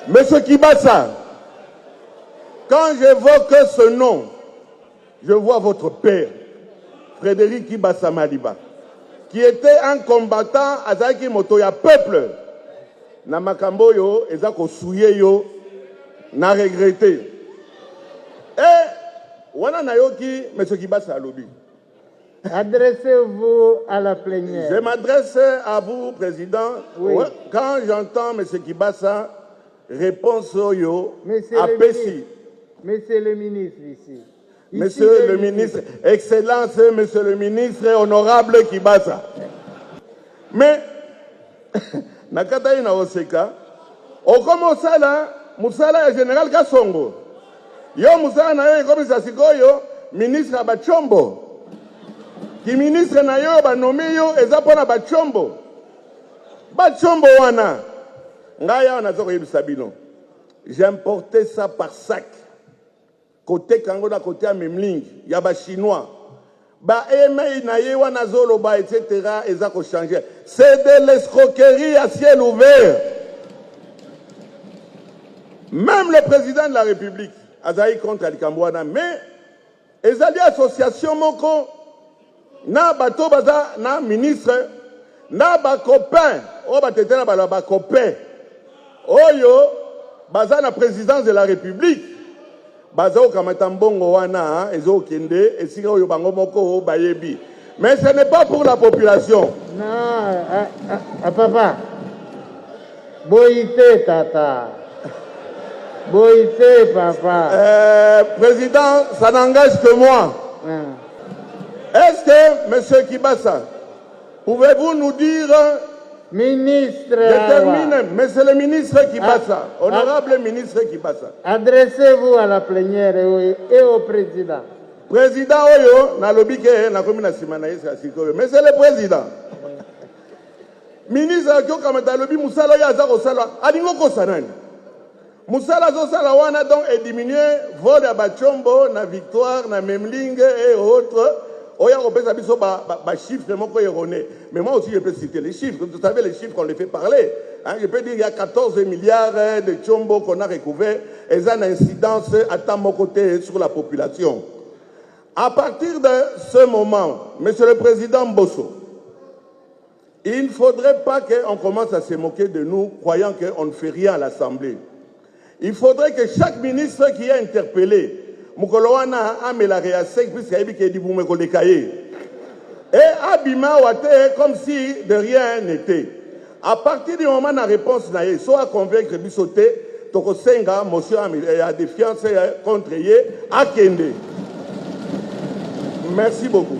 Monsieur Kibasa, quand j'évoque ce nom, je vois votre père, Frédéric Kibasa Maliba, qui était un combattant à Zaki Motoya peuple. Na makambo yo, ezako souye yo, na regretté. Et, wana nayoki, monsieur Kibasa alobi. Adressez-vous à la plénière. Je m'adresse à vous, Président. Oui. Quand j'entends M. Kibasa, réponse yo, Monsieur le ministre ici. Monsieur le ministre, Excellence, Monsieur le ministre, honorable Kibasa. Mais, nakata ina oseka, okoma osala, musala ya Général Kasongo. Yo musala na yo ekomisa sikoyo, ministre Abachombo. Ki ministre na yo banome yo eza pona Bachombo. Bachombo wana. Ngaya wana zoko yebisa bino. J'ai importé ça par sac. Côté Kango na côté Memling, ya ba chinois. Ba email na ye wana zoloba etc. eza ko changer. C'est de l'escroquerie à ciel ouvert. Même le président de la République azaï contre Alikambouana, mais ezali association moko na bato baza na ministre na ba copain o batetela ba copain oyo baza na présidence de la République baza okamata mbongo wana ezo kende esika oyo bango moko bayebi, mais ce n'est pas pour la population. Non, papa. Boïté tata. Boïté papa. Président, ça n'engage que moi. Est-ce que, monsieur Kibasa, pouvez-vous nous dire... Ministre... Je termine, monsieur le ministre Kibasa, honorable ministre Kibasa. Adressez-vous à la plénière et au président. Président Oyo, na lobike, na komina simanaïs, monsieur le président. Ministre Kyo Kamata lobi, Moussala Yazako Sala, Adingo Kosanani. Moussala Zosala wana donc est diminué, vol à Bachombo, na Victoire, na Memling et autres. Oya Opesa Biso ba chiffres moko erronés. Mais moi aussi je peux citer les chiffres. Vous savez les chiffres qu'on les fait parler. Hein, je peux dire qu'il y a 14 milliards de Chombo qu'on a recouvert et ça a une incidence à tant mon côté sur la population. À partir de ce moment, Monsieur le Président Bosso, il ne faudrait pas qu'on commence à se moquer de nous, croyant qu'on ne fait rien à l'Assemblée. Il faudrait que chaque ministre qui est interpellé, Mukolowana amela réasek puisqu'il y a dit vous me collez et abima wate comme si de rien n'était. À partir du moment de la réponse naïe, soit convaincre bisoté, toko senga motion à défiance contre yé à Kende. Merci beaucoup.